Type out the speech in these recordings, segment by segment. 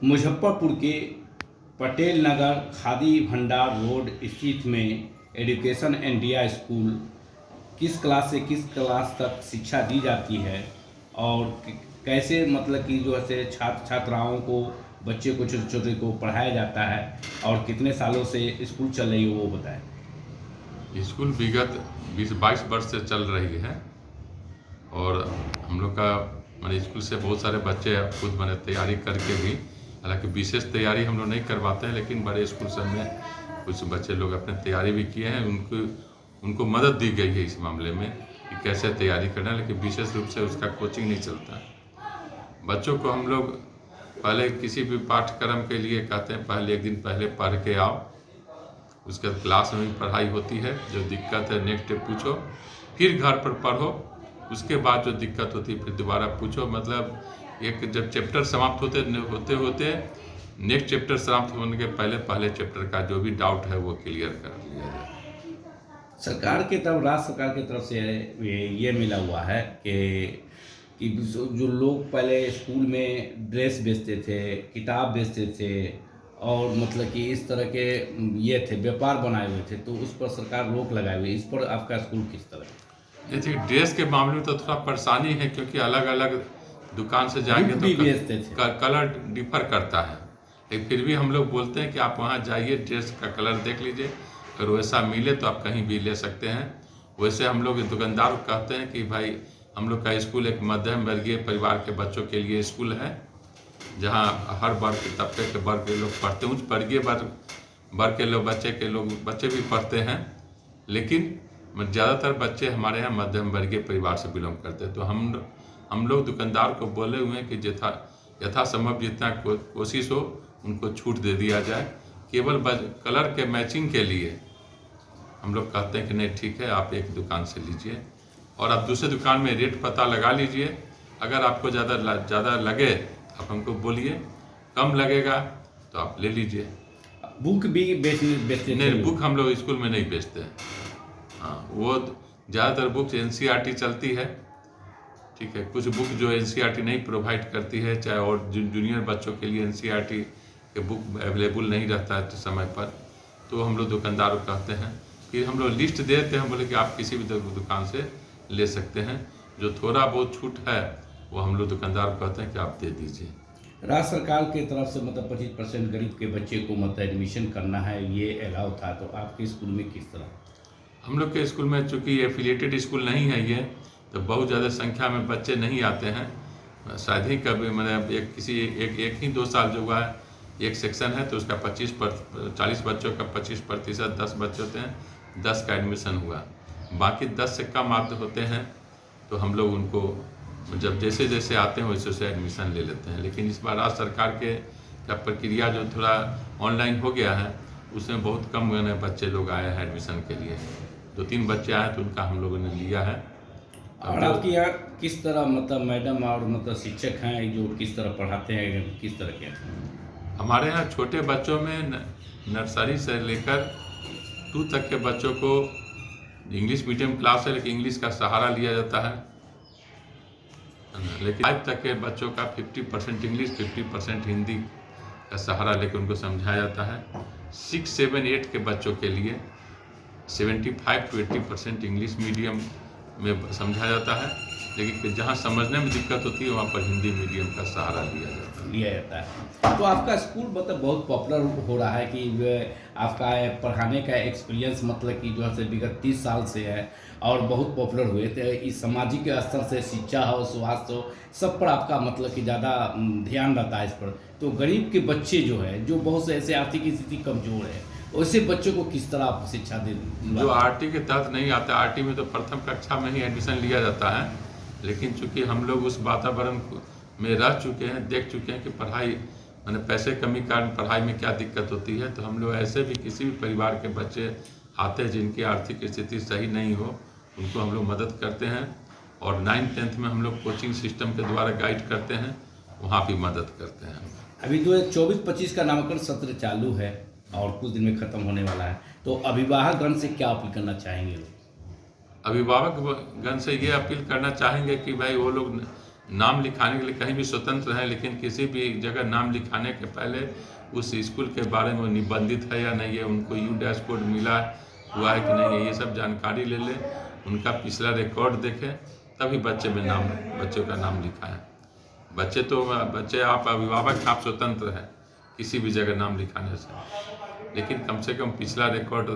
मुजफ्फरपुर के पटेल नगर खादी भंडार रोड स्थित में एजुकेशन इंडिया स्कूल किस क्लास से किस क्लास तक शिक्षा दी जाती है और कैसे मतलब कि जो है छात्र छात्राओं को बच्चे को छोटे छोटे को पढ़ाया जाता है और कितने सालों से स्कूल चल रही है वो बताएं। स्कूल विगत 20-22 वर्ष से चल रही है और हम लोग का मैंने स्कूल से बहुत सारे बच्चे खुद मैंने तैयारी करके भी, हालांकि विशेष तैयारी हम लोग नहीं करवाते हैं, लेकिन बड़े स्कूल सब में कुछ बच्चे लोग अपने तैयारी भी किए हैं। उनको मदद दी गई है इस मामले में कि कैसे तैयारी करना है, लेकिन विशेष रूप से उसका कोचिंग नहीं चलता। बच्चों को हम लोग पहले किसी भी पाठ्यक्रम के लिए कहते हैं पहले एक दिन पहले पढ़ के आओ, उसके बाद क्लास में भी पढ़ाई होती है, जो दिक्कत है नेक्स्ट डे पूछो, फिर घर पर पढ़ो, उसके बाद जो दिक्कत होती है फिर दोबारा पूछो। मतलब एक जब चैप्टर समाप्त होते नेक्स्ट चैप्टर समाप्त होने के पहले चैप्टर का जो भी डाउट है वो क्लियर कर लिया जाए। सरकार की तरफ, राज्य सरकार की तरफ से ये मिला हुआ है कि जो लोग पहले स्कूल में ड्रेस बेचते थे, किताब बेचते थे और मतलब कि इस तरह के ये थे व्यापार बनाए हुए थे, तो उस पर सरकार रोक लगाई हुई है। इस पर आपका स्कूल किस तरह? जैसे ड्रेस के मामले में तो थोड़ा परेशानी है, क्योंकि अलग अलग दुकान से जाएंगे तो कलर डिफर करता है, लेकिन फिर भी हम लोग बोलते हैं कि आप वहाँ जाइए, ड्रेस का कलर देख लीजिए, अगर वैसा मिले तो आप कहीं भी ले सकते हैं। वैसे हम लोग दुकानदार को कहते हैं कि भाई हम लोग का स्कूल एक मध्यम वर्गीय परिवार के बच्चों के लिए स्कूल है, जहाँ हर वर्ग के तबके के वर्ग के लोग पढ़ते हैं। उच्च वर्गीय वर्ग के लोग बच्चे भी पढ़ते हैं, लेकिन ज़्यादातर बच्चे हमारे यहाँ मध्यम वर्गीय परिवार से बिलोंग करते हैं। तो हम लोग दुकानदार को बोले हुए हैं कि यथासंभव जितना कोशिश हो उनको छूट दे दिया जाए। केवल कलर के मैचिंग के लिए हम लोग कहते हैं कि नहीं ठीक है, आप एक दुकान से लीजिए और आप दूसरे दुकान में रेट पता लगा लीजिए। अगर आपको ज़्यादा लगे आप हमको बोलिए, कम लगेगा तो आप ले लीजिए। बुक भी बेचते नहीं, बुक हम लोग स्कूल में नहीं बेचते हैं। हाँ, वो ज़्यादातर बुक्स NCERT चलती है, ठीक है। कुछ बुक जो NCERT नहीं प्रोवाइड करती है, चाहे और जूनियर बच्चों के लिए NCERT के बुक अवेलेबल नहीं रहता है समय पर, तो हम लोग दुकानदार को कहते हैं, फिर हम लोग लिस्ट देते हैं, बोले कि आप किसी भी दुकान से ले सकते हैं। जो थोड़ा बहुत छूट है वो हम लोग दुकानदार को कहते हैं कि आप दे दीजिए। राज्य सरकार की तरफ से मतलब 25% गरीब के बच्चे को मतलब एडमिशन करना है, ये अलाउ था, तो आपके स्कूल में किस तरह? हम लोग के स्कूल में चूँकि एफिलिएटेड स्कूल नहीं है ये, तो बहुत ज़्यादा संख्या में बच्चे नहीं आते हैं। शायद ही कभी मतलब एक ही 2 साल जो हुआ है, एक सेक्शन है तो उसका 40 बच्चों का 25%, 10 बच्चे होते हैं, 10 का एडमिशन हुआ। बाकी 10 से कम आते होते हैं तो हम लोग उनको जब जैसे जैसे आते हैं वैसे वैसे एडमिशन ले लेते हैं। लेकिन इस बार राज्य सरकार के का प्रक्रिया जो थोड़ा ऑनलाइन हो गया है, उसमें बहुत कम बच्चे लोग आए हैं एडमिशन के लिए। 2-3 बच्चे आए तो उनका हम लोगों ने लिया है। और आपके यहाँ किस तरह मतलब मैडम और मतलब शिक्षक हैं जो किस तरह पढ़ाते हैं, किस तरह के? हमारे यहाँ छोटे बच्चों में नर्सरी से लेकर 2 तक के बच्चों को इंग्लिश मीडियम क्लास है, लेकिन इंग्लिश का सहारा लिया जाता है। लेकिन 5 तक के बच्चों का 50% इंग्लिश 50% हिंदी का सहारा लेकर उनको समझाया जाता है। 6, 7, 8 के बच्चों के लिए 75 to 80% इंग्लिश मीडियम में समझाया जाता है, लेकिन जहाँ समझने में दिक्कत होती है वहाँ पर हिंदी मीडियम का सहारा लिया जाता है। तो आपका स्कूल मतलब बहुत पॉपुलर हो रहा है कि आपका पढ़ाने का एक्सपीरियंस मतलब कि जो है विगत 30 साल से है और बहुत पॉपुलर हुए थे। इस सामाजिक स्तर से शिक्षा हो, स्वास्थ्य हो, सब पर आपका मतलब कि ज़्यादा ध्यान रहता है इस पर। तो गरीब के बच्चे जो है, जो बहुत से ऐसे आर्थिक स्थिति कमज़ोर है, वैसे बच्चों को किस तरह आप शिक्षा दे? जो RT के तहत नहीं आता, RT में तो प्रथम कक्षा में ही एडमिशन लिया जाता है, लेकिन चूँकि हम लोग उस वातावरण में रह चुके हैं, देख चुके हैं कि पढ़ाई मैंने पैसे कमी कारण पढ़ाई में क्या दिक्कत होती है, तो हम लोग ऐसे भी किसी भी परिवार के बच्चे आते हैं जिनकी आर्थिक स्थिति सही नहीं हो, उनको हम लोग मदद करते हैं। और 9th-10th में हम लोग कोचिंग सिस्टम के द्वारा गाइड करते हैं, वहाँ भी मदद करते हैं। अभी 2024-25 का नामांकन सत्र चालू है और कुछ दिन में ख़त्म होने वाला है, तो अभिभावकगण से क्या अपील करना चाहेंगे? अभिभावकगण से ये अपील करना चाहेंगे कि भाई वो लोग नाम लिखाने के लिए कहीं भी स्वतंत्र हैं, लेकिन किसी भी जगह नाम लिखाने के पहले उस स्कूल के बारे में निबंधित है या नहीं है, उनको यू डैशबोर्ड मिला हुआ है कि नहीं है, ये सब जानकारी ले लें, उनका पिछला रिकॉर्ड देखें, तभी बच्चों का नाम लिखाएं। बच्चे आप अभिभावक, आप स्वतंत्र हैं किसी भी जगह नाम लिखाने से, लेकिन कम से कम पिछला रिकॉर्ड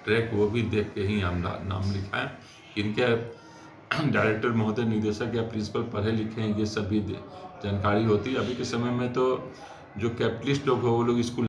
ट्रैक वो भी देख के ही हम नाम लिखाएं। इनके डायरेक्टर महोदय, निदेशक या प्रिंसिपल पढ़े लिखे हैं, ये सभी जानकारी होती है। अभी के समय में तो जो कैपिटलिस्ट लोग हो वो लोग स्कूल